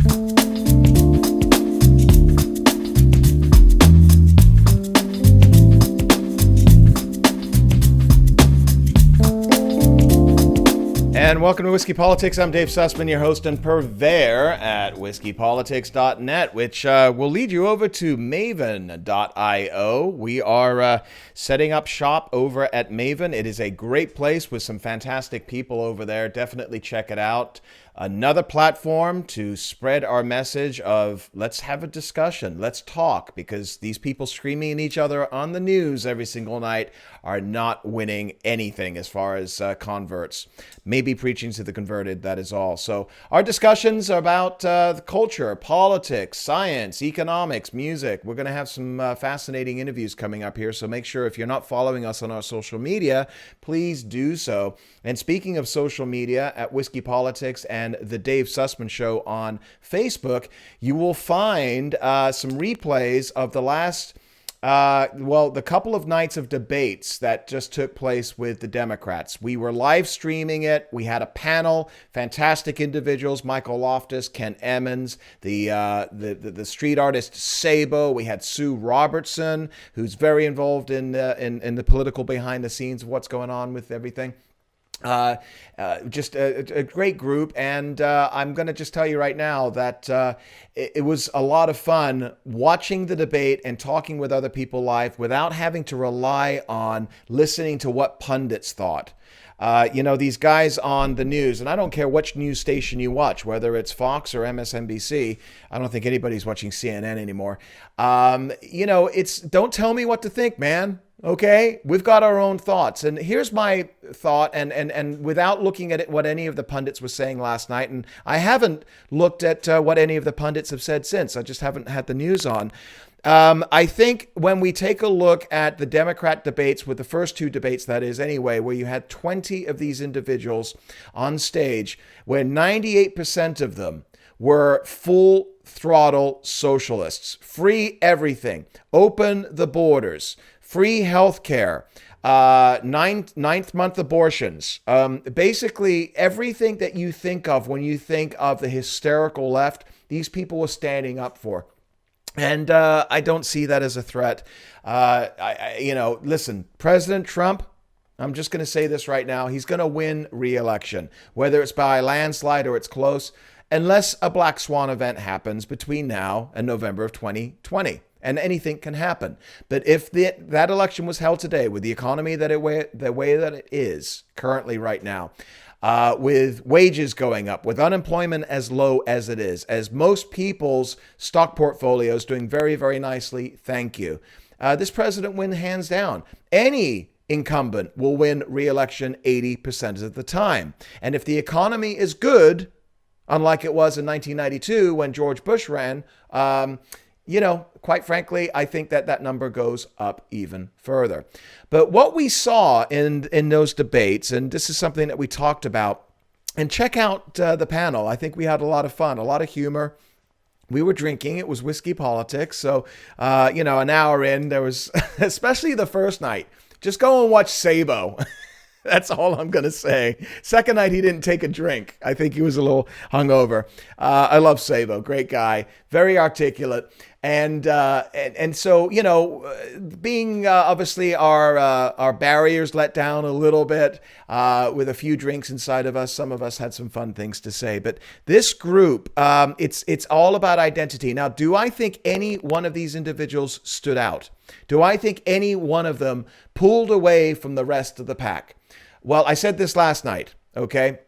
And welcome to Whiskey Politics. I'm Dave Sussman, your host and purveyor at whiskeypolitics.net, which will lead you over to maven.io. We are setting up shop over at Maven. It is a great place with some fantastic people over there. Definitely check it out. Another platform to spread our message of let's have a discussion, let's talk, because these people screaming at each other on the news every single night are not winning anything as far as converts. Maybe preaching to the converted, that is all. So our discussions are about the culture, politics, science, economics, music. We're going to have some fascinating interviews coming up here, so make sure if you're not following us on our social media, please do so. And speaking of social media, at Whiskey Politics and the Dave Sussman Show on Facebook, you will find some replays of the last, the couple of nights of debates that just took place with the Democrats. We were live streaming it. We had a panel, fantastic individuals, Michael Loftus, Ken Emmons, the street artist Sabo. We had Sue Robertson, who's very involved in the political behind the scenes of what's going on with everything. Just a great group, and I'm going to just tell you right now that it was a lot of fun watching the debate and talking with other people live without having to rely on listening to what pundits thought. These guys on the news, and I don't care which news station you watch, whether it's Fox or MSNBC. I don't think anybody's watching CNN anymore. It's don't tell me what to think, man. Okay, we've got our own thoughts. And here's my thought, and without looking at it, what any of the pundits were saying last night, and I haven't looked at what any of the pundits have said since. I just haven't had the news on. I think when we take a look at the Democrat debates, with the first two debates, that is anyway, where you had 20 of these individuals on stage, where 98% of them were full throttle socialists, free everything, open the borders, free health care, ninth month abortions, basically everything that you think of when you think of the hysterical left, these people were standing up for. And I don't see that as a threat. Listen, President Trump, I'm just going to say this right now, he's going to win re-election, whether it's by a landslide or it's close, unless a black swan event happens between now and November of 2020. And anything can happen. But if that election was held today with the economy the way that it is currently right now, with wages going up, with unemployment as low as it is, as most people's stock portfolios doing very, very nicely, thank you. This president wins hands down. Any incumbent will win re-election 80% of the time. And if the economy is good, unlike it was in 1992 when George Bush ran, quite frankly, I think that number goes up even further. But what we saw in those debates, and this is something that we talked about, and check out the panel. I think we had a lot of fun, a lot of humor. We were drinking. It was Whiskey Politics. So, an hour in, there was, especially the first night, just go and watch Sabo. That's all I'm going to say. Second night, he didn't take a drink. I think he was a little hungover. I love Sabo. Great guy. Very articulate. And so, being obviously our barriers let down a little bit with a few drinks inside of us. Some of us had some fun things to say. But this group, it's all about identity. Now, do I think any one of these individuals stood out? Do I think any one of them pulled away from the rest of the pack? Well, I said this last night, okay?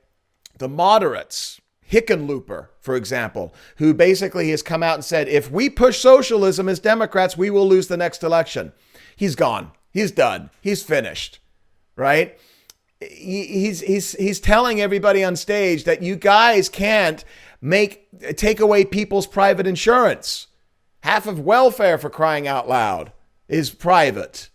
The moderates, Hickenlooper, for example, who basically has come out and said, if we push socialism as Democrats, we will lose the next election. He's gone. He's done. He's finished, right? He's telling everybody on stage that you guys can't take away people's private insurance. Half of welfare, for crying out loud, is private,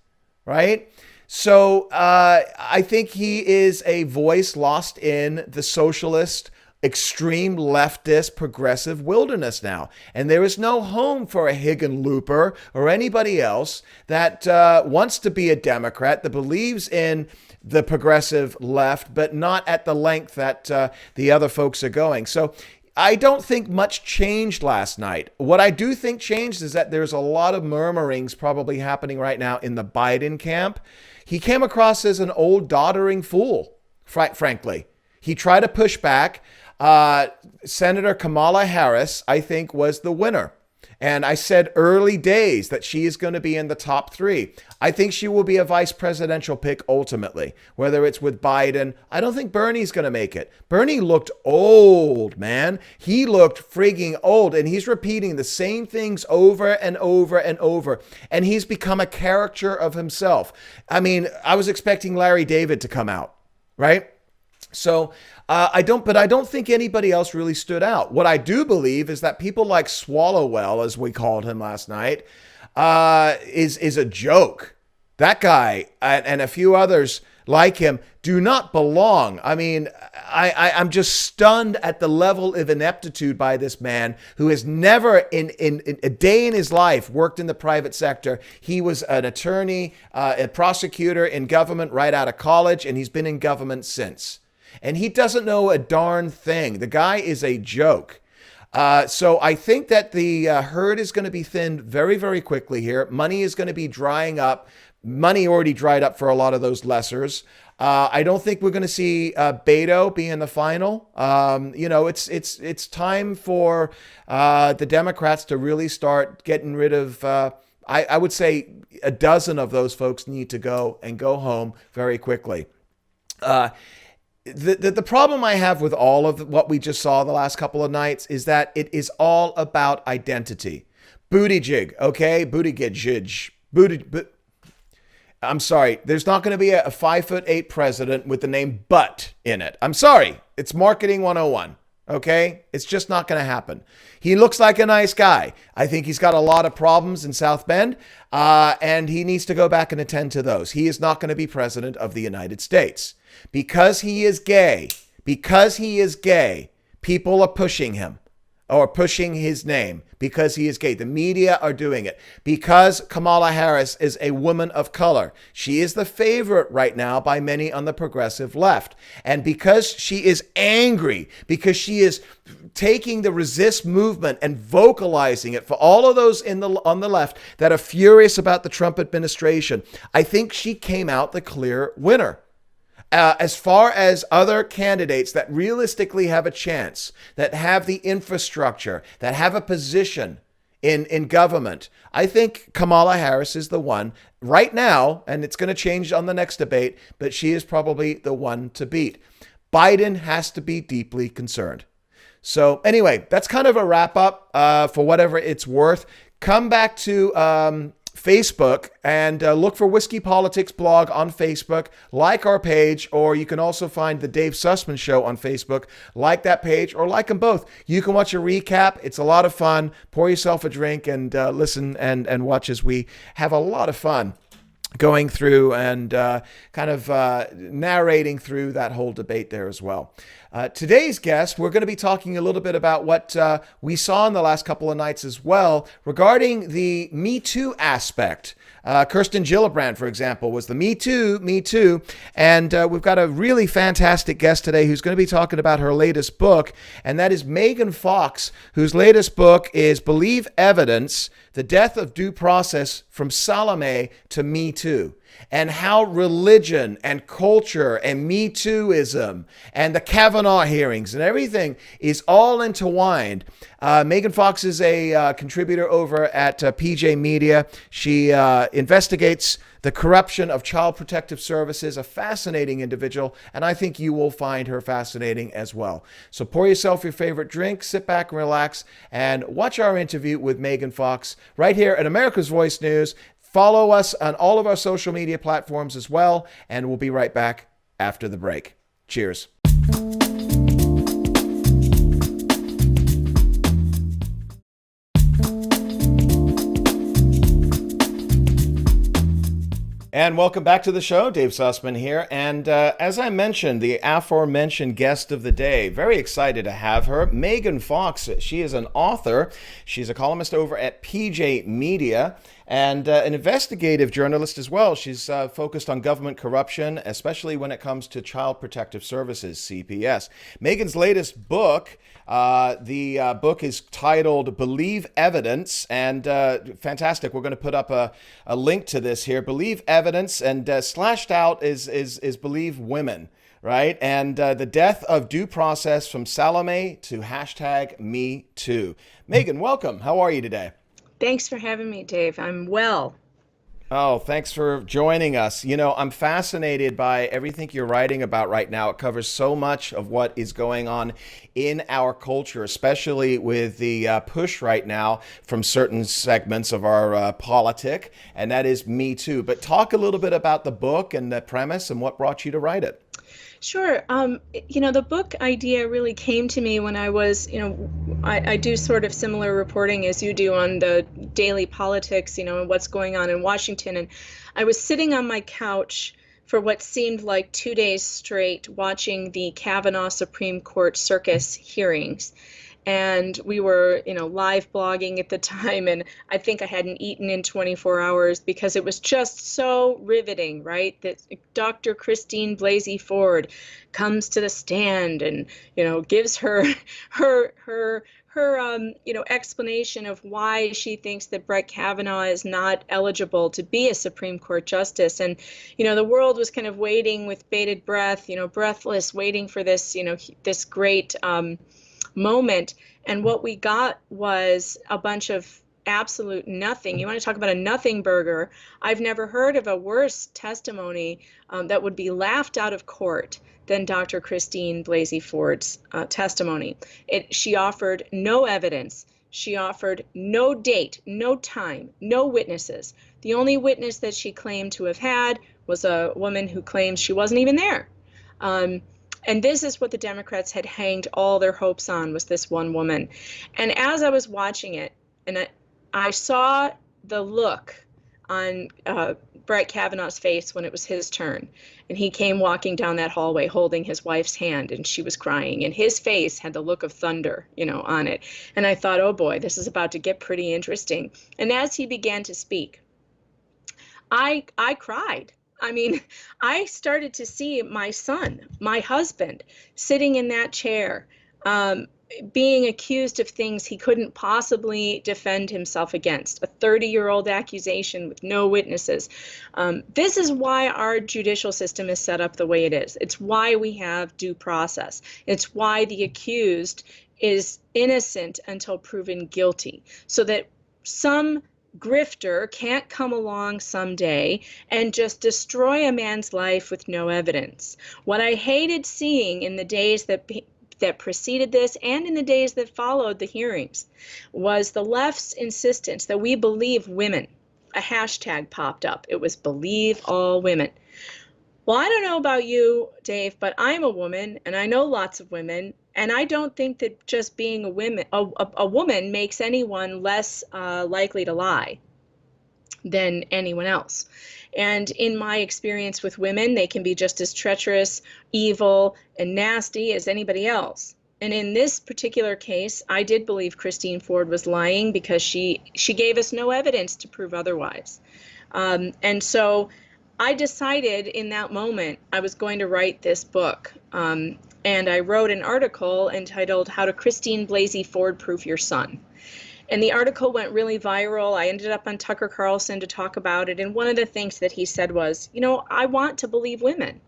right? So I think he is a voice lost in the socialist, extreme leftist, progressive wilderness now. And there is no home for a Hickenlooper or anybody else that wants to be a Democrat, that believes in the progressive left, but not at the length that the other folks are going. So I don't think much changed last night. What I do think changed is that there's a lot of murmurings probably happening right now in the Biden camp. He came across as an old doddering fool, frankly. He tried to push back. Senator Kamala Harris, I think, was the winner. And I said early days that she is going to be in the top 3. I think she will be a vice presidential pick ultimately, whether it's with Biden. I don't think Bernie's going to make it. Bernie looked old, man. He looked frigging old, and he's repeating the same things over and over and over. And he's become a caricature of himself. I mean, I was expecting Larry David to come out, right? So I don't think anybody else really stood out. What I do believe is that people like Swallowwell, as we called him last night, is a joke. That guy and a few others like him do not belong. I mean, I'm just stunned at the level of ineptitude by this man who has never in a day in his life worked in the private sector. He was an attorney, a prosecutor in government right out of college, and he's been in government since. And he doesn't know a darn thing. The guy is a joke. So I think that the herd is going to be thinned very, very quickly here. Money is going to be drying up. Money already dried up for a lot of those lessers. I don't think we're going to see Beto be in the final. It's time for the Democrats to really start getting rid of, I would say a dozen of those folks need to go home very quickly. The problem I have with all of what we just saw the last couple of nights is that it is all about identity. Buttigieg, okay? I'm sorry. There's not going to be a 5'8" president with the name "but" in it. I'm sorry. It's marketing 101. Okay? It's just not going to happen. He looks like a nice guy. I think he's got a lot of problems in South Bend, and he needs to go back and attend to those. He is not going to be president of the United States. Because he is gay, people are pushing him or pushing his name because he is gay. The media are doing it. Because Kamala Harris is a woman of color, she is the favorite right now by many on the progressive left. And because she is angry, because she is taking the resist movement and vocalizing it for all of those on the left that are furious about the Trump administration, I think she came out the clear winner. As far as other candidates that realistically have a chance, that have the infrastructure, that have a position in government, I think Kamala Harris is the one right now, and it's going to change on the next debate, but she is probably the one to beat. Biden has to be deeply concerned. So anyway, that's kind of a wrap up for whatever it's worth. Come back to Facebook and look for Whiskey Politics blog on Facebook. Like our page, or you can also find the Dave Sussman Show on Facebook. Like that page or like them both. You can watch a recap. It's a lot of fun. Pour yourself a drink and listen and watch as we have a lot of fun going through and kind of narrating through that whole debate there as well. Today's guest, we're going to be talking a little bit about what we saw in the last couple of nights as well regarding the Me Too aspect. Kirsten Gillibrand, for example, was the Me Too. And we've got a really fantastic guest today who's going to be talking about her latest book, and that is Megan Fox, whose latest book is Believe Evidence, The Death of Due Process from Salome to Me Too. And how religion and culture and Me Tooism and the Kavanaugh hearings and everything is all intertwined. Megan Fox is a contributor over at PJ Media. She investigates the corruption of Child Protective Services, a fascinating individual, and I think you will find her fascinating as well. So pour yourself your favorite drink, sit back and relax, and watch our interview with Megan Fox right here at America's Voice News. Follow us on all of our social media platforms as well, and we'll be right back after the break. Cheers. And welcome back to the show. Dave Sussman here. And as I mentioned, the aforementioned guest of the day, very excited to have her, Megan Fox. She is an author. She's a columnist over at PJ Media. and an investigative journalist as well. She's focused on government corruption, especially when it comes to Child Protective Services, CPS. Megan's latest book, the book is titled Believe Evidence, and fantastic. We're going to put up a link to this here. Believe Evidence, and slashed out is Believe Women. Right? And the death of due process from Salome to hashtag Me Too. Megan, welcome. How are you today? Thanks for having me, Dave. I'm well. Oh, thanks for joining us. You know, I'm fascinated by everything you're writing about right now. It covers so much of what is going on in our culture, especially with the push right now from certain segments of our politic, and that is Me Too. But talk a little bit about the book and the premise and what brought you to write it. Sure. The book idea really came to me when I was, I do sort of similar reporting as you do on the daily politics, and what's going on in Washington. And I was sitting on my couch for what seemed like 2 days straight watching the Kavanaugh Supreme Court circus hearings. And we were, live blogging at the time, and I think I hadn't eaten in 24 hours because it was just so riveting, right? That Dr. Christine Blasey Ford comes to the stand and, gives her explanation of why she thinks that Brett Kavanaugh is not eligible to be a Supreme Court justice. And, the world was kind of waiting with bated breath, breathless, waiting for this, this great moment. And what we got was a bunch of absolute nothing. You want to talk about a nothing burger? I've never heard of a worse testimony that would be laughed out of court than Dr. Christine Blasey Ford's testimony. She offered no evidence. She offered no date, no time, no witnesses. The only witness that she claimed to have had was a woman who claims she wasn't even there. And this is what the Democrats had hanged all their hopes on, was this one woman. And as I was watching it, and I saw the look on Brett Kavanaugh's face when it was his turn. And he came walking down that hallway holding his wife's hand, and she was crying. And his face had the look of thunder, on it. And I thought, oh boy, this is about to get pretty interesting. And as he began to speak, I cried. I mean, I started to see my son, my husband, sitting in that chair, being accused of things he couldn't possibly defend himself against, a 30-year-old accusation with no witnesses. This is why our judicial system is set up the way it is. It's why we have due process. It's why the accused is innocent until proven guilty, so that some grifter can't come along someday and just destroy a man's life with no evidence. What I hated seeing in the days that preceded this and in the days that followed the hearings was the left's insistence that we believe women. A hashtag popped up. It was Believe All Women. Well, I don't know about you, Dave, but I'm a woman and I know lots of women. And I don't think that just being a woman makes anyone less likely to lie than anyone else. And in my experience with women, they can be just as treacherous, evil, and nasty as anybody else. And in this particular case, I did believe Christine Ford was lying because she gave us no evidence to prove otherwise. And so I decided in that moment I was going to write this book. And I wrote an article entitled How to Christine Blasey Ford Proof Your Son. And the article went really viral. I ended up on Tucker Carlson to talk about it. And one of the things that he said was, I want to believe women.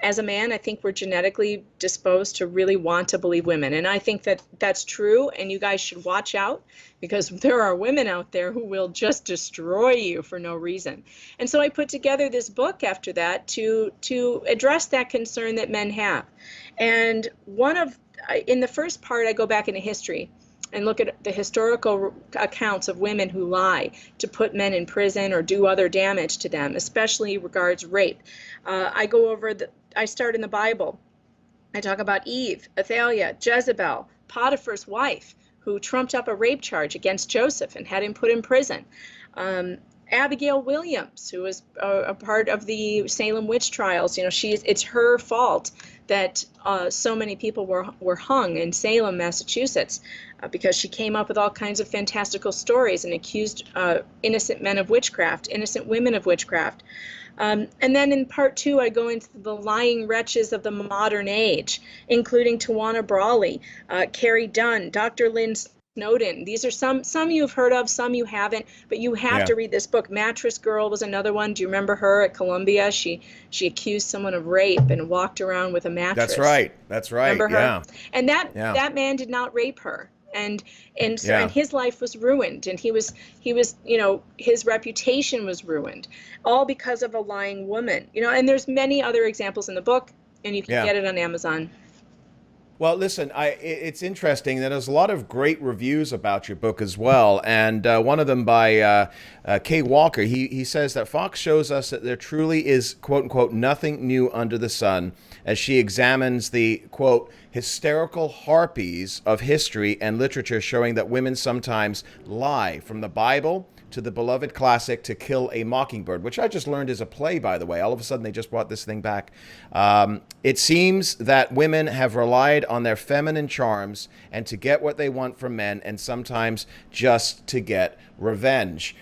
As a man, I think we're genetically disposed to really want to believe women. And I think that that's true. And you guys should watch out, because there are women out there who will just destroy you for no reason. And so I put together this book after that to address that concern that men have. And in the first part, I go back into history and look at the historical accounts of women who lie to put men in prison or do other damage to them, especially regards rape. I start in the Bible. I talk about Eve, Athaliah, Jezebel, Potiphar's wife, who trumped up a rape charge against Joseph and had him put in prison. Abigail Williams, who was a part of the Salem witch trials. It's her fault that so many people were hung in Salem, Massachusetts, because she came up with all kinds of fantastical stories and accused innocent men of witchcraft, innocent women of witchcraft. And then in part 2, I go into the lying wretches of the modern age, including Tawana Brawley, Carrie Dunn, Dr. Lynn Snowden. These are some you've heard of, some you haven't, but you have to read this book. Mattress Girl was another one. Do you remember her at Columbia? She accused someone of rape and walked around with a mattress. That's right. Remember her? Yeah. And that man did not rape her. And his life was ruined, and he was his reputation was ruined, all because of a lying woman. And there's many other examples in the book, and you can get it on Amazon. Well, listen, it's interesting that there's a lot of great reviews about your book as well. And one of them by Kay Walker, he says that Fox shows us that there truly is, quote unquote, nothing new under the sun, as she examines the, quote, hysterical harpies of history and literature, showing that women sometimes lie, from the Bible to the beloved classic To Kill a Mockingbird, which I just learned is a play, by the way. All of a sudden, they just brought this thing back. It seems that women have relied on their feminine charms and to get what they want from men, and sometimes just to get revenge.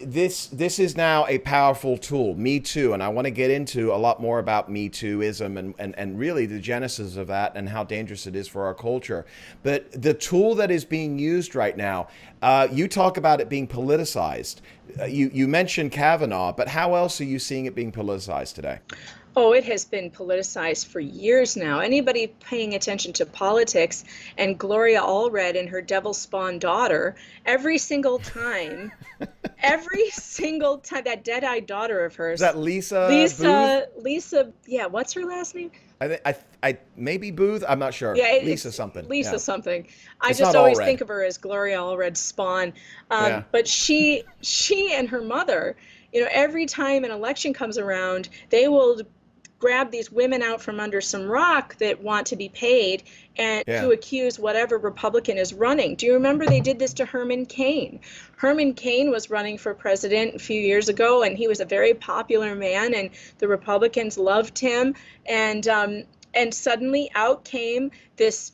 This is now a powerful tool, Me Too, and I want to get into a lot more about Me Tooism and really the genesis of that and how dangerous it is for our culture. But the tool that is being used right now, you talk about it being politicized. You mentioned Kavanaugh, but how else are you seeing it being politicized today? Oh, it has been politicized for years now. Anybody paying attention to politics, and Gloria Allred and her devil-spawned daughter, every single time, that dead-eyed daughter of hers. Is that Lisa? Yeah, what's her last name? I maybe Booth. I'm not sure. Yeah, Lisa something. Lisa something. I It's just not always Allred. think of her as Gloria Allred's spawn. But she and her mother, every time an election comes around, they will grab these women out from under some rock that want to be paid and to accuse whatever Republican is running. Do you remember they did this to Herman Cain? Herman Cain was running for president a few years ago, and he was a very popular man, and the Republicans loved him. And suddenly out came this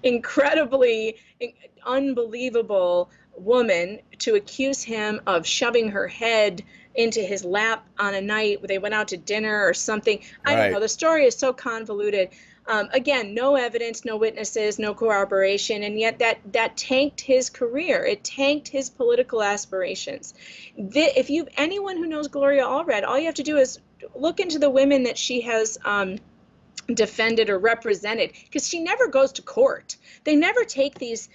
incredibly unbelievable woman to accuse him of shoving her head into his lap on a night they went out to dinner or something. I don't know. The story is so convoluted. Again, no evidence, no witnesses, no corroboration, and yet that tanked his career. It tanked his political aspirations. If anyone who knows Gloria Allred, all you have to do is look into the women that she has defended or represented, because she never goes to court. They never take these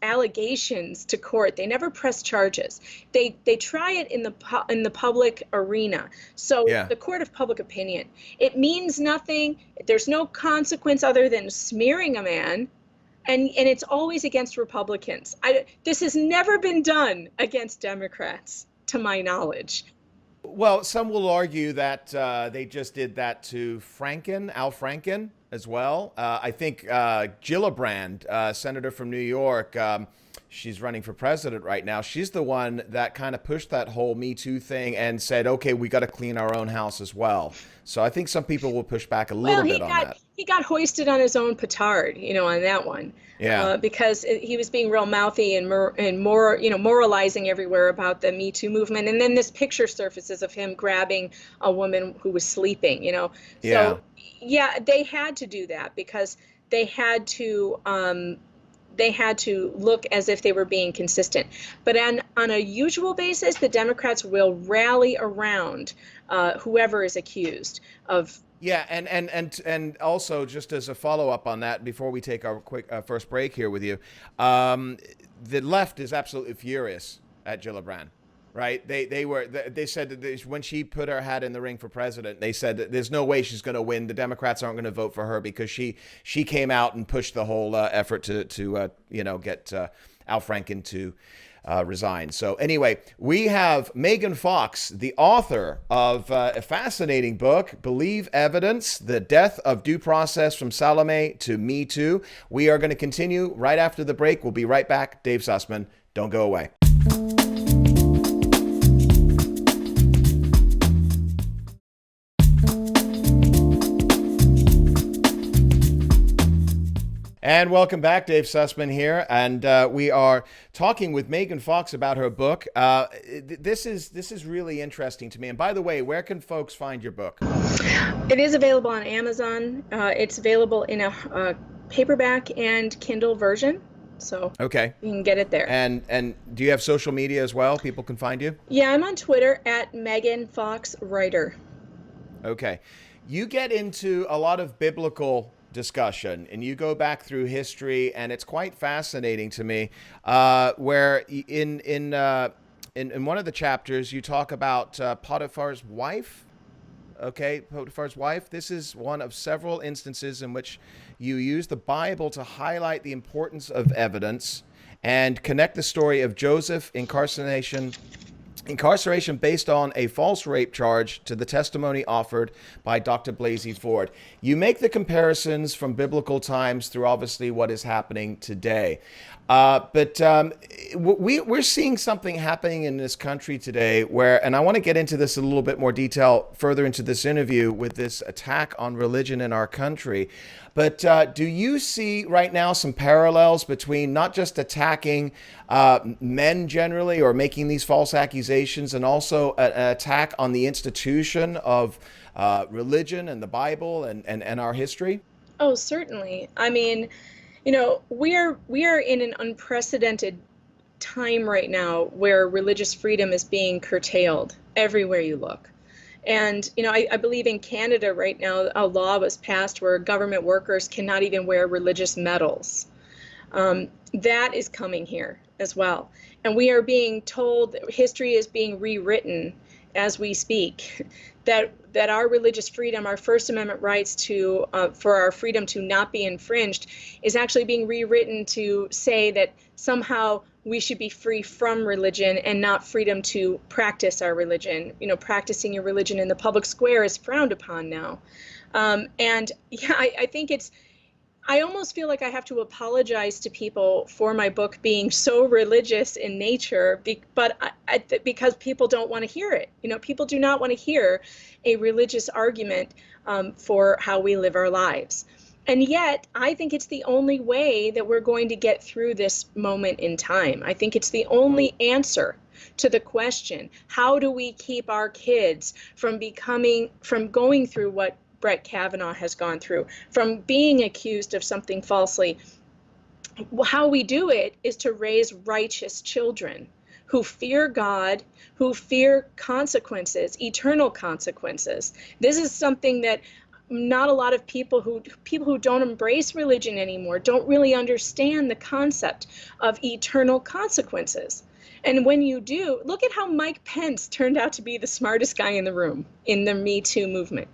allegations to court. They never press charges. They try it in the public arena. So the court of public opinion. It means nothing. There's no consequence other than smearing a man. And it's always against Republicans. This has never been done against Democrats, to my knowledge. Well, some will argue that they just did that to Al Franken, as well. I think Gillibrand, senator from New York, she's running for president right now. She's the one that kind of pushed that whole Me Too thing and said, okay, we got to clean our own house as well. So I think some people will push back a little bit on that. He got hoisted on his own petard, on that one. Yeah. Because he was being real mouthy and more, moralizing everywhere about the Me Too movement. And then this picture surfaces of him grabbing a woman who was sleeping, So, they had to do that because they had to look as if they were being consistent. But on a usual basis, the Democrats will rally around whoever is accused of. Yeah, and also, just as a follow-up on that, before we take our quick first break here with you, the left is absolutely furious at Gillibrand, right? They said that when she put her hat in the ring for president, they said that there's no way she's going to win. The Democrats aren't going to vote for her because she came out and pushed the whole effort to get Al Franken to resign. So anyway, we have Megan Fox, the author of a fascinating book, Believe Evidence, The Death of Due Process from Salome to Me Too. We are going to continue right after the break. We'll be right back. Dave Sussman, don't go away. And welcome back, Dave Sussman here, and we are talking with Megan Fox about her book. This is really interesting to me. And by the way, where can folks find your book? It is available on Amazon. It's available in a paperback and Kindle version, so Okay. you can get it there. And do you have social media as well? People can find you? Yeah, I'm on Twitter at Megan Fox Writer. Okay. You get into a lot of biblical discussion and you go back through history, and it's quite fascinating to me, where in one of the chapters you talk about Potiphar's wife. Okay, Potiphar's wife. This is one of several instances in which you use the Bible to highlight the importance of evidence and connect the story of Joseph incarceration based on a false rape charge to the testimony offered by Dr. Blasey Ford. You make the comparisons from biblical times through obviously what is happening today. But we're seeing something happening in this country today where, and I want to get into this a little bit more detail further into this interview with this attack on religion in our country. But do you see right now some parallels between not just attacking men generally or making these false accusations, and also an attack on the institution of religion and the Bible and our history? Oh, certainly. I mean, we are in an unprecedented time right now where religious freedom is being curtailed everywhere you look. And, I believe in Canada right now, a law was passed where government workers cannot even wear religious medals. That is coming here as well. And we are being told that history is being rewritten as we speak, that our religious freedom, our First Amendment rights to for our freedom to not be infringed, is actually being rewritten to say that somehow we should be free from religion and not freedom to practice our religion. Practicing your religion in the public square is frowned upon now. And yeah, I think I almost feel like I have to apologize to people for my book being so religious in nature, but because people don't want to hear it. People do not want to hear a religious argument for how we live our lives. And yet, I think it's the only way that we're going to get through this moment in time. I think it's the only answer to the question, how do we keep our kids from going through what Brett Kavanaugh has gone through, from being accused of something falsely? How we do it is to raise righteous children who fear God, who fear consequences, eternal consequences. This is something that not a lot of people who don't embrace religion anymore don't really understand, the concept of eternal consequences. And when you do, look at how Mike Pence turned out to be the smartest guy in the room in the Me Too movement.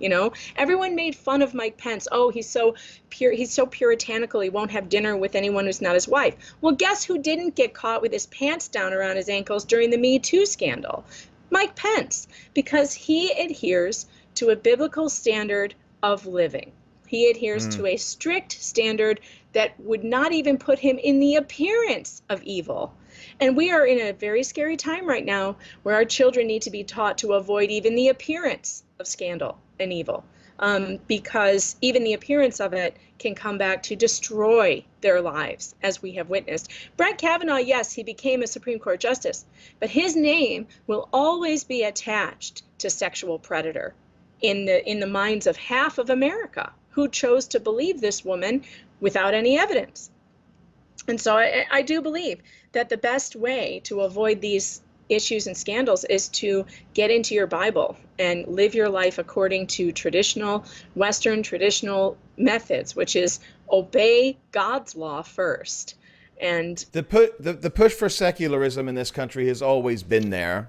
Everyone made fun of Mike Pence. Oh, he's so puritanical, he won't have dinner with anyone who's not his wife. Well, guess who didn't get caught with his pants down around his ankles during the Me Too scandal? Mike Pence, because he adheres to a biblical standard of living. He adheres to a strict standard that would not even put him in the appearance of evil. And we are in a very scary time right now where our children need to be taught to avoid even the appearance of scandal and evil, because even the appearance of it can come back to destroy their lives, as we have witnessed. Brett Kavanaugh, yes, he became a Supreme Court justice, but his name will always be attached to sexual predator in the minds of half of America who chose to believe this woman without any evidence. And so I do believe that the best way to avoid these issues and scandals is to get into your Bible and live your life according to Western traditional methods, which is obey God's law first. And the push for secularism in this country has always been there.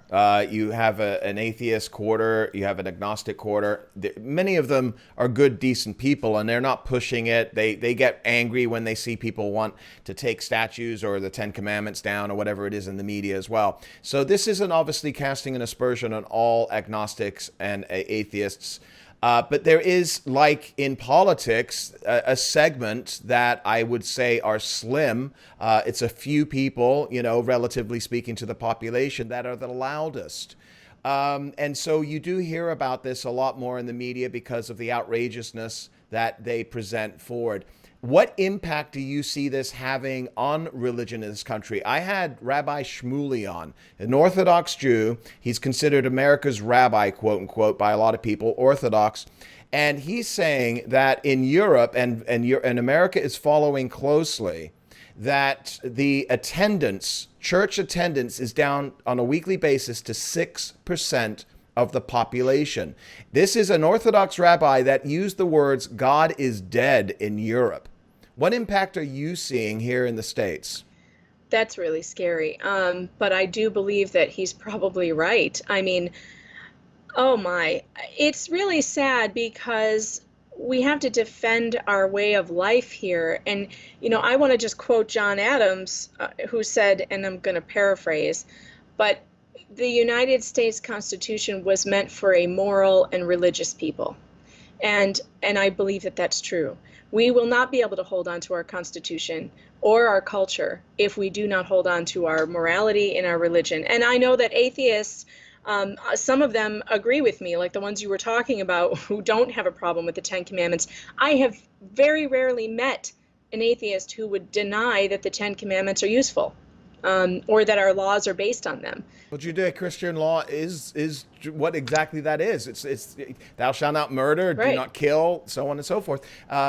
You have an atheist quarter, you have an agnostic quarter. Many of them are good, decent people, and they're not pushing it. They get angry when they see people want to take statues or the Ten Commandments down or whatever it is in the media as well. So this isn't obviously casting an aspersion on all agnostics and atheists. But there is, like in politics, a segment that I would say are slim. It's a few people, relatively speaking to the population, that are the loudest. And so you do hear about this a lot more in the media because of the outrageousness that they present forward. What impact do you see this having on religion in this country? I had Rabbi Shmuley on, an Orthodox Jew. He's considered America's rabbi, quote unquote, by a lot of people, Orthodox. And he's saying that in Europe, and America is following closely, that the attendance, church attendance, is down on a weekly basis to 6% of the population. This is an Orthodox rabbi that used the words, God is dead in Europe. What impact are you seeing here in the States? That's really scary. But I do believe that he's probably right. I mean, oh my, it's really sad because we have to defend our way of life here. And, I want to just quote John Adams, who said, and I'm going to paraphrase, but the United States Constitution was meant for a moral and religious people. And I believe that that's true. We will not be able to hold on to our Constitution or our culture if we do not hold on to our morality and our religion. And I know that atheists, some of them agree with me, like the ones you were talking about who don't have a problem with the Ten Commandments. I have very rarely met an atheist who would deny that the Ten Commandments are useful. Or that our laws are based on them. Well, Judeo-Christian law is what exactly that is. It's thou shalt not murder, Right. do not kill, so on and so forth,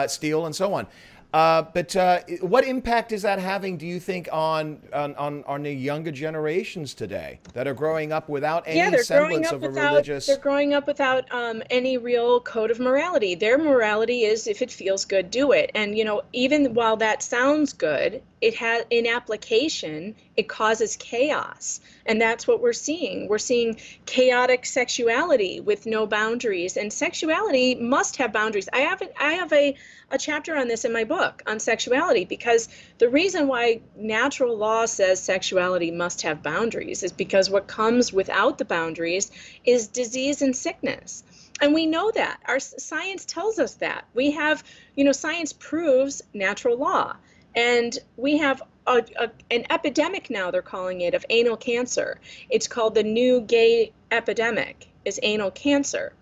steal and so on. But what impact is that having, do you think, on the younger generations today that are growing up without any semblance of a religious? They're growing up without any real code of morality. Their morality is, if it feels good, do it. And even while that sounds good, it has, in application, it causes chaos. And that's what we're seeing. We're seeing chaotic sexuality with no boundaries. And sexuality must have boundaries. I have a chapter on this in my book on sexuality, because the reason why natural law says sexuality must have boundaries is because what comes without the boundaries is disease and sickness. And we know that. Our science tells us that. We have, science proves natural law. And we have an epidemic now, they're calling it, of anal cancer. It's called the new gay epidemic, is anal cancer.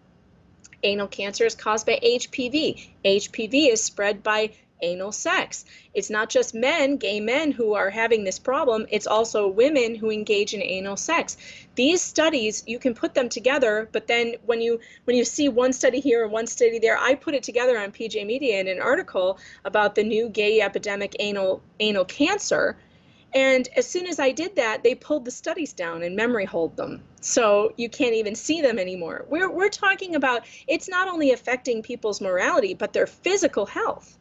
Anal cancer is caused by HPV. HPV is spread by anal sex. It's not just men, gay men, who are having this problem. It's also women who engage in anal sex. These studies, you can put them together, but then when you see one study here and one study there, I put it together on PJ Media in an article about the new gay epidemic, anal cancer. And as soon as I did that, they pulled the studies down and memory hold them. So you can't even see them anymore. We're talking about, it's not only affecting people's morality, but their physical health.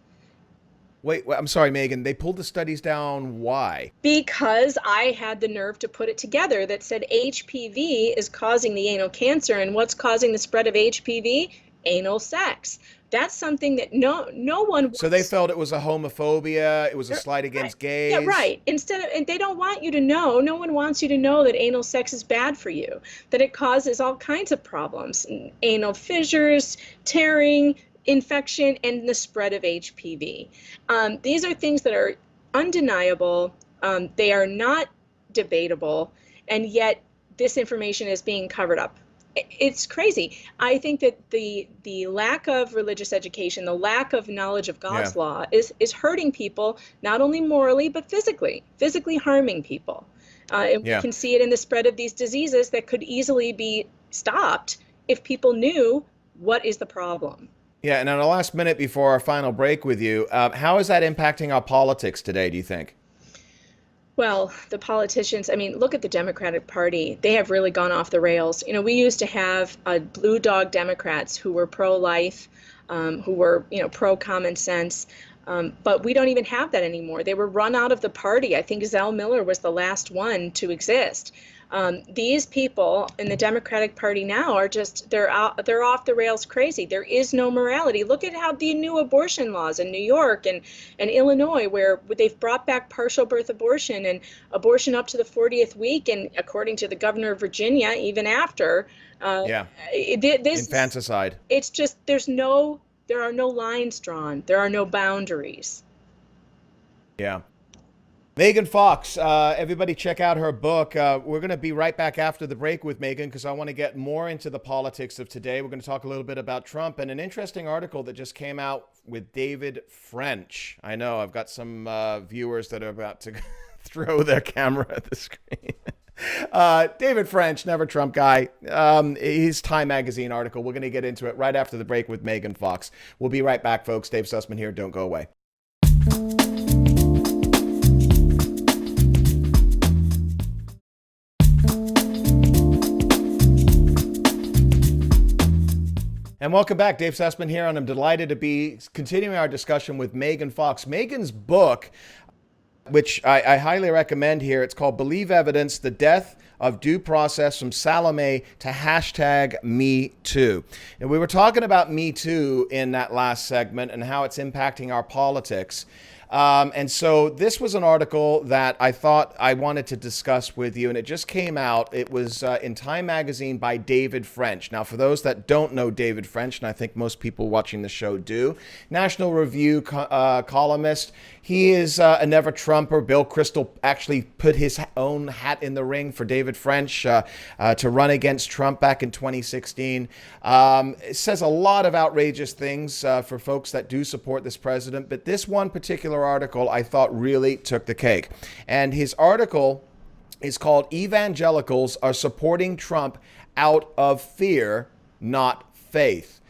Wait, I'm sorry, Megan. They pulled the studies down. Why? Because I had the nerve to put it together that said HPV is causing the anal cancer, and what's causing the spread of HPV? Anal sex. That's something that no one wants. So they felt it was a homophobia, it was a slight against gays. Yeah, right. And they don't want you to know, no one wants you to know that anal sex is bad for you, that it causes all kinds of problems, anal fissures, tearing, infection, and the spread of HPV. These are things that are undeniable. They are not debatable, and yet this information is being covered up. It's crazy. I think that the lack of religious education, the lack of knowledge of God's law is hurting people, not only morally, but physically harming people. And we can see it in the spread of these diseases that could easily be stopped if people knew what is the problem. Yeah, and in the last minute before our final break with you, how is that impacting our politics today, do you think? Well, the politicians, look at the Democratic Party. They have really gone off the rails. We used to have blue dog Democrats who were pro-life, who were, pro-common sense. But we don't even have that anymore. They were run out of the party. I think Zell Miller was the last one to exist. These people in the Democratic Party now are just, they're off the rails crazy. There is no morality. Look at how the new abortion laws in New York and Illinois, where they've brought back partial birth abortion and abortion up to the 40th week, and according to the governor of Virginia, even after. Infanticide. It's just, there are no lines drawn. There are no boundaries. Yeah. Megan Fox, everybody check out her book. We're going to be right back after the break with Megan because I want to get more into the politics of today. We're going to talk a little bit about Trump and an interesting article that just came out with David French. I know I've got some viewers that are about to throw their camera at the screen. David French, never Trump guy. His Time Magazine article. We're going to get into it right after the break with Megan Fox. We'll be right back, folks. Dave Sussman here. Don't go away. And welcome back. Dave Sussman here, and I'm delighted to be continuing our discussion with Megan Fox. Megan's book, which I highly recommend here, it's called Believe Evidence, The Death of Due Process from Salome to #MeToo. And we were talking about Me Too in that last segment and how it's impacting our politics. And so this was an article that I thought I wanted to discuss with you, and it just came out. It was in Time Magazine by David French. Now, for those that don't know David French, and I think most people watching the show do, National Review columnist. He is a never Trumper. Bill Kristol actually put his own hat in the ring for David French to run against Trump back in 2016. It says a lot of outrageous things for folks that do support this president, but this one particular article I thought really took the cake. And his article is called Evangelicals Are Supporting Trump Out of Fear, Not Faith.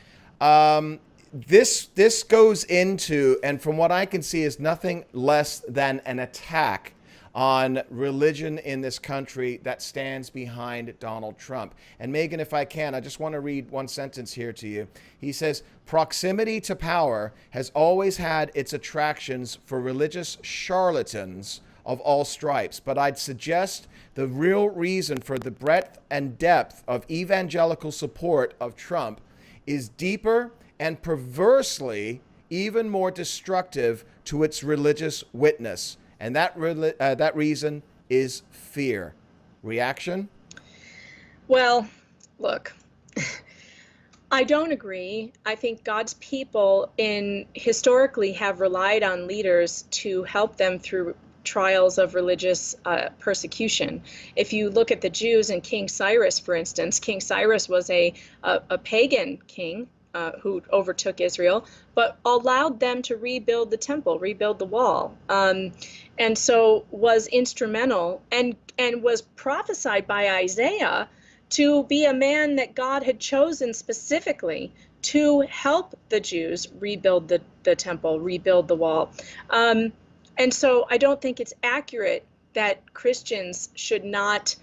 This goes into, and from what I can see, is nothing less than an attack on religion in this country that stands behind Donald Trump. And Megan, if I can, I just want to read one sentence here to you. He says, proximity to power has always had its attractions for religious charlatans of all stripes, but I'd suggest the real reason for the breadth and depth of evangelical support of Trump is deeper and perversely even more destructive to its religious witness. And that reason is fear. Reaction? Well, look, I don't agree. I think God's people historically have relied on leaders to help them through trials of religious persecution. If you look at the Jews and King Cyrus, for instance, King Cyrus was a pagan king who overtook Israel, but allowed them to rebuild the temple, rebuild the wall, and so was instrumental and was prophesied by Isaiah to be a man that God had chosen specifically to help the Jews rebuild the temple, rebuild the wall. And so I don't think it's accurate that Christians should not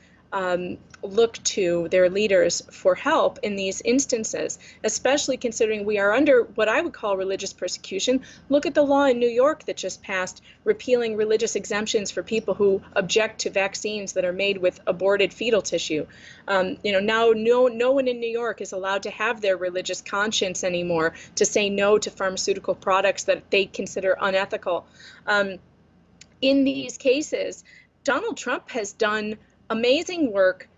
look to their leaders for help in these instances, especially considering we are under what I would call religious persecution. Look at the law in New York that just passed, repealing religious exemptions for people who object to vaccines that are made with aborted fetal tissue. Now no one in New York is allowed to have their religious conscience anymore to say no to pharmaceutical products that they consider unethical. In these cases, Donald Trump has done amazing work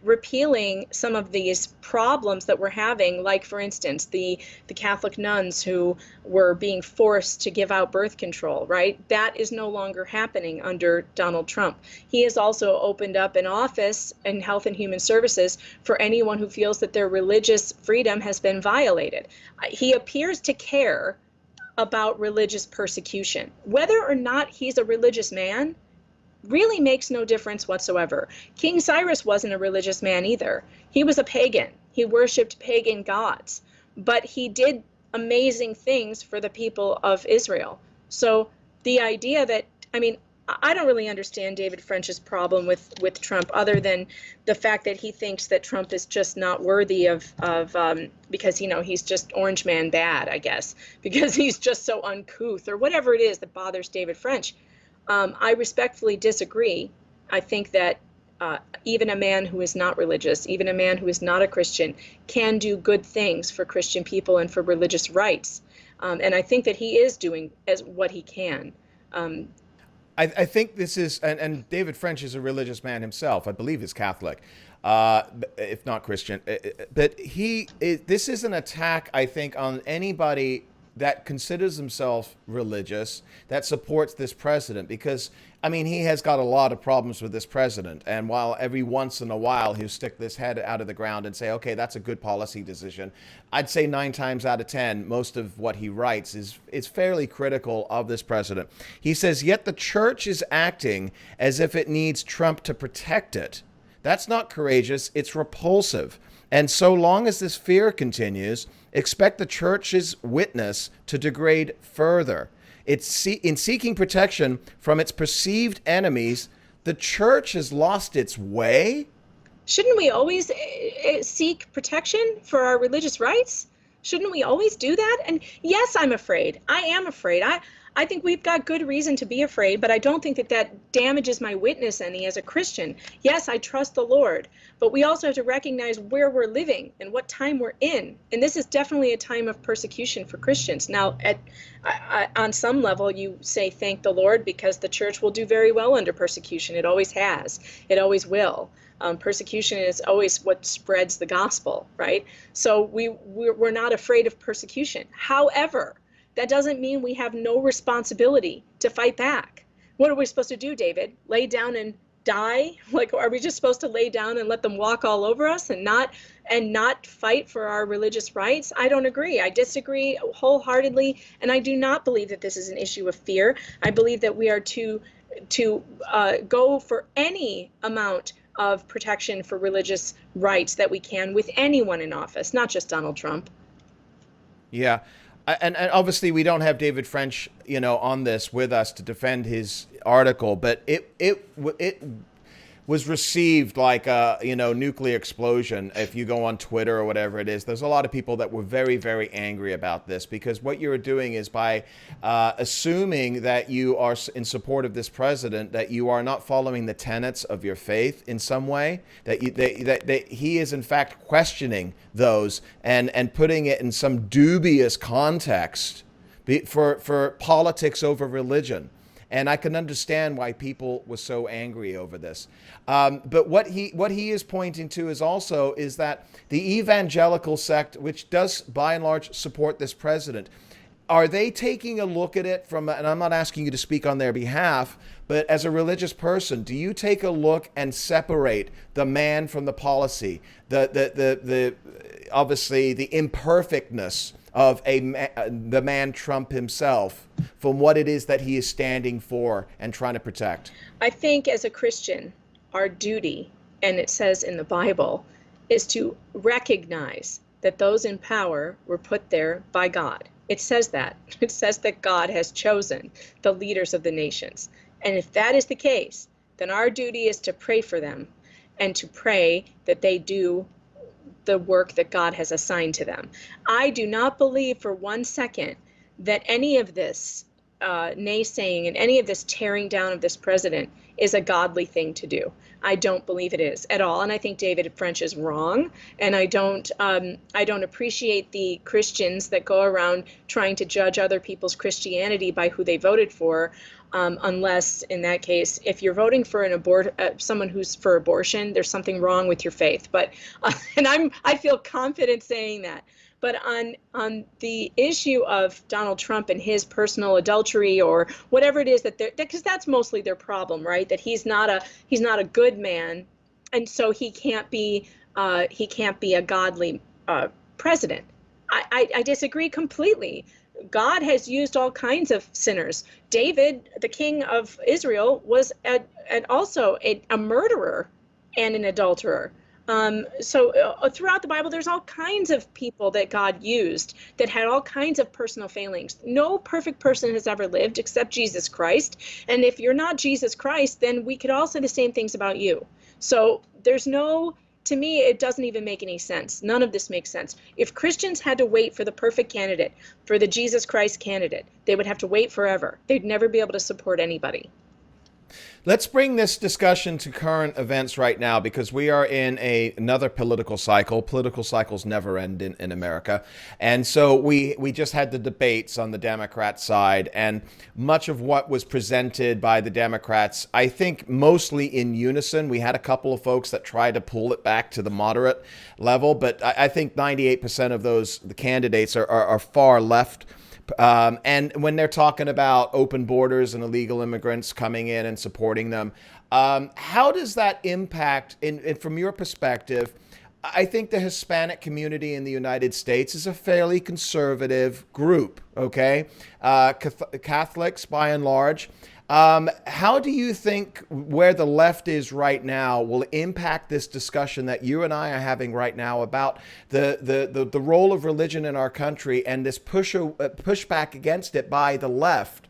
repealing some of these problems that we're having, like, for instance, the Catholic nuns who were being forced to give out birth control, right? That is no longer happening under Donald Trump. He has also opened up an office in Health and Human Services for anyone who feels that their religious freedom has been violated. He appears to care about religious persecution. Whether or not he's a religious man really makes no difference whatsoever. King Cyrus wasn't a religious man either. He was a pagan. He worshipped pagan gods, but he did amazing things for the people of Israel. So the idea that, I don't really understand David French's problem with Trump, other than the fact that he thinks that Trump is just not worthy of because, he's just orange man bad, I guess, because he's just so uncouth or whatever it is that bothers David French. I respectfully disagree. I think that even a man who is not religious, even a man who is not a Christian, can do good things for Christian people and for religious rights. And I think that he is doing what he can. I think this is, and David French is a religious man himself. I believe he's Catholic, if not Christian. But this is an attack, I think, on anybody that considers himself religious that supports this president? Because, I mean, he has got a lot of problems with this president. And while every once in a while he'll stick this head out of the ground and say, okay, that's a good policy decision, I'd say 9 times out of 10, most of what he writes is fairly critical of this president. He says, yet the church is acting as if it needs Trump to protect it. That's not courageous, it's repulsive. And so long as this fear continues, expect the church's witness to degrade further. In seeking protection from its perceived enemies, the church has lost its way? Shouldn't we always seek protection for our religious rights? Shouldn't we always do that? And yes, I'm afraid. I am afraid. I think we've got good reason to be afraid, but I don't think that damages my witness any as a Christian. Yes, I trust the Lord, but we also have to recognize where we're living and what time we're in. And this is definitely a time of persecution for Christians. Now, on some level, you say thank the Lord because the church will do very well under persecution. It always has. It always will. Persecution is always what spreads the gospel, right? So we're not afraid of persecution. However, that doesn't mean we have no responsibility to fight back. What are we supposed to do, David? Lay down and die? Like, are we just supposed to lay down and let them walk all over us and not fight for our religious rights? I don't agree. I disagree wholeheartedly, and I do not believe that this is an issue of fear. I believe that we are to go for any amount of protection for religious rights that we can with anyone in office, not just Donald Trump. Yeah. And obviously we don't have David French, on this with us to defend his article, but it was received like a, nuclear explosion. If you go on Twitter or whatever it is, there's a lot of people that were very, very angry about this, because what you're doing is by assuming that you are in support of this president, that you are not following the tenets of your faith in some way, that he is in fact questioning those and putting it in some dubious context for politics over religion. And I can understand why people were so angry over this. But what he is pointing to is that the evangelical sect, which does by and large support this president, are they taking a look at it from, and I'm not asking you to speak on their behalf, but as a religious person, do you take a look and separate the man from the policy, the obviously the imperfectness of the man Trump himself from what it is that he is standing for and trying to protect? I think as a Christian, our duty, and it says in the Bible, is to recognize that those in power were put there by God. It says that. It says that God has chosen the leaders of the nations. And if that is the case, then our duty is to pray for them and to pray that they do the work that God has assigned to them. I do not believe for 1 second that any of this naysaying and any of this tearing down of this president is a godly thing to do. I don't believe it is at all, and I think David French is wrong. And I don't appreciate the Christians that go around trying to judge other people's Christianity by who they voted for, unless in that case, if you're voting for someone who's for abortion, there's something wrong with your faith. But and I feel confident saying that. But on the issue of Donald Trump and his personal adultery or whatever it is because that's mostly their problem, right? That he's not a good man, and so he can't be a godly president. I disagree completely. God has used all kinds of sinners. David, the king of Israel, was also a murderer and an adulterer. So throughout the Bible, there's all kinds of people that God used that had all kinds of personal failings. No perfect person has ever lived except Jesus Christ. And if you're not Jesus Christ, then we could all say the same things about you. So to me, it doesn't even make any sense. None of this makes sense. If Christians had to wait for the perfect candidate, for the Jesus Christ candidate, they would have to wait forever. They'd never be able to support anybody. Let's bring this discussion to current events right now, because we are in another political cycle. Political cycles never end in America. And so we just had the debates on the Democrat side, and much of what was presented by the Democrats, I think mostly in unison. We had a couple of folks that tried to pull it back to the moderate level, but I think 98% of the candidates are far left. And when they're talking about open borders and illegal immigrants coming in and supporting them, how does that impact, from your perspective? I think the Hispanic community in the United States is a fairly conservative group, okay? Catholics, by and large. How do you think where the left is right now will impact this discussion that you and I are having right now about the role of religion in our country and this pushback against it by the left?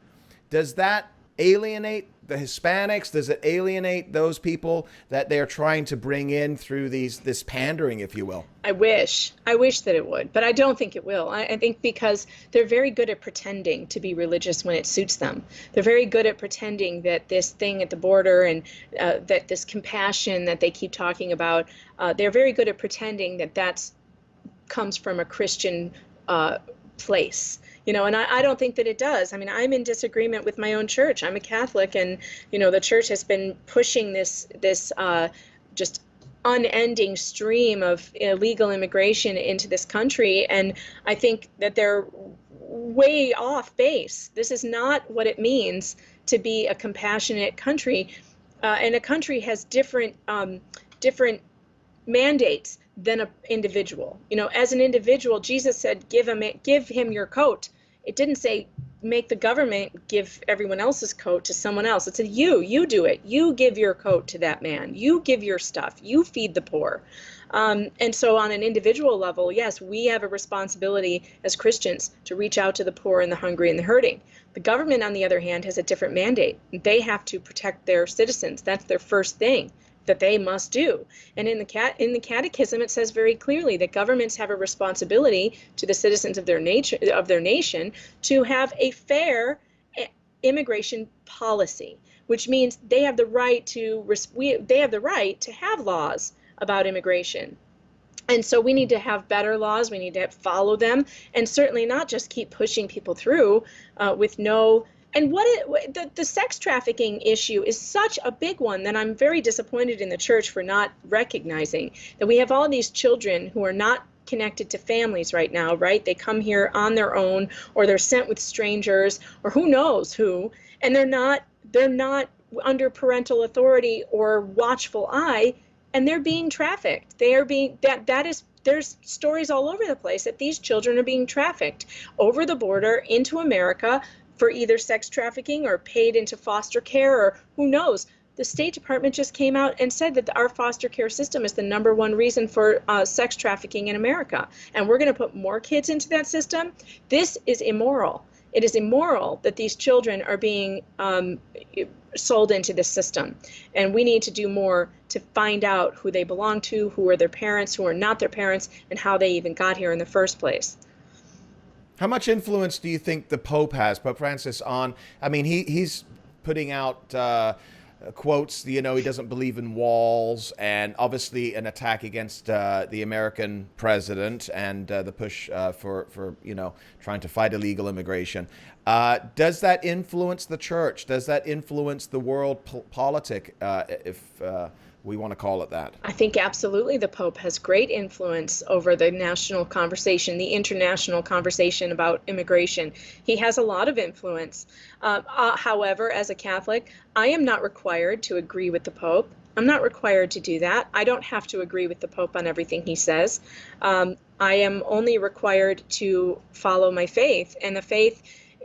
Does that alienate the Hispanics? Does it alienate those people that they're trying to bring in through this pandering, if you will? I wish that it would, but I don't think it will. I think because they're very good at pretending to be religious when it suits them. They're very good at pretending that this thing at the border and that this compassion that they keep talking about, they're very good at pretending that that's comes from a Christian place. And I don't think that it does. I mean, I'm in disagreement with my own church. I'm a Catholic, and, the church has been pushing this just unending stream of illegal immigration into this country. And I think that they're way off base. This is not what it means to be a compassionate country. And a country has different mandates than an individual. As an individual, Jesus said, give him your coat. It didn't say make the government give everyone else's coat to someone else. It said you do it. You give your coat to that man. You give your stuff. You feed the poor. And so on an individual level, yes, we have a responsibility as Christians to reach out to the poor and the hungry and the hurting. The government, on the other hand, has a different mandate. They have to protect their citizens. That's their first thing that they must do. And in the Catechism, it says very clearly that governments have a responsibility to the citizens of their nation to have a fair immigration policy, which means they have the right to have laws about immigration. And so we need to have better laws. We need to follow them, and certainly not just keep pushing people through with no. And the sex trafficking issue is such a big one that I'm very disappointed in the church for not recognizing that we have all these children who are not connected to families right now, right? They come here on their own, or they're sent with strangers, or who knows who, and they're not under parental authority or watchful eye, and they're being trafficked. There's stories all over the place that these children are being trafficked over the border into America for either sex trafficking or paid into foster care, or who knows. The State Department just came out and said that our foster care system is the #1 reason for sex trafficking in America. And we're going to put more kids into that system. This is immoral. It is immoral that these children are being sold into this system. And we need to do more to find out who they belong to, who are their parents, who are not their parents, and how they even got here in the first place. How much influence do you think the Pope has, Pope Francis, on, I mean, he's putting out quotes, he doesn't believe in walls, and obviously an attack against the American president and the push for trying to fight illegal immigration. Does that influence the church? Does that influence the world politic, if we want to call it that? I think absolutely the Pope has great influence over the national conversation, the international conversation about immigration. He has a lot of influence. However, as a Catholic, I am not required to agree with the Pope. I'm not required to do that. I don't have to agree with the Pope on everything he says. I am only required to follow my faith, and the faith,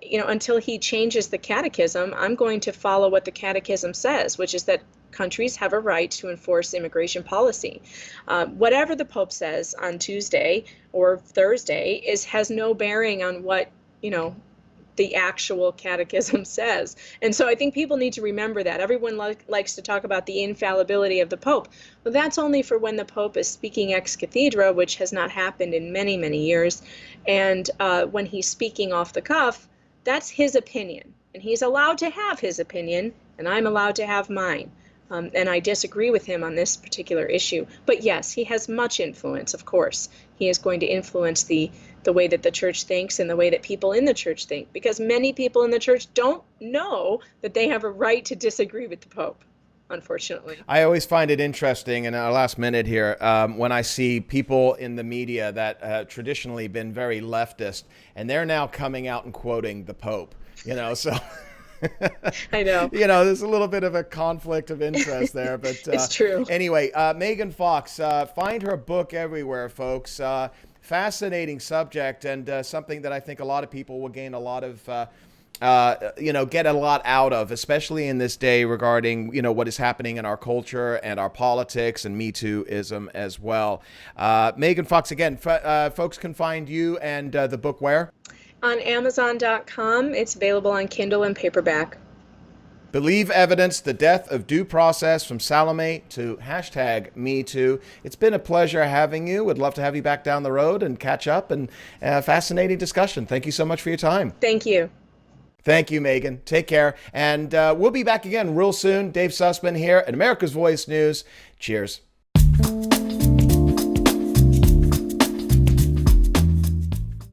until he changes the catechism, I'm going to follow what the catechism says, which is that countries have a right to enforce immigration policy. Whatever the Pope says on Tuesday or Thursday has no bearing on what, the actual catechism says. And so I think people need to remember that. Everyone likes to talk about the infallibility of the Pope. Well, that's only for when the Pope is speaking ex cathedra, which has not happened in many, many years. And when he's speaking off the cuff, that's his opinion. And he's allowed to have his opinion, and I'm allowed to have mine. And I disagree with him on this particular issue. But yes, he has much influence, of course. He is going to influence the way that the church thinks and the way that people in the church think, because many people in the church don't know that they have a right to disagree with the Pope. unfortunately. I always find it interesting in our last minute here when I see people in the media that traditionally been very leftist, and they're now coming out and quoting the Pope, so... I know. There's a little bit of a conflict of interest there, but it's true. Anyway, Megan Fox, find her book everywhere, folks. Fascinating subject, and something that I think a lot of people will gain a lot of, get a lot out of, especially in this day regarding, what is happening in our culture and our politics and Me Too-ism as well. Megan Fox, again, folks can find you and the book where? On Amazon.com. It's available on Kindle and paperback. Believe Evidence, The Death of Due Process, from Salome to #MeToo. It's been a pleasure having you. Would love to have you back down the road and catch up, and fascinating discussion. Thank you so much for your time. Thank you. Thank you, Megan. Take care. And we'll be back again real soon. Dave Sussman here at America's Voice News. Cheers.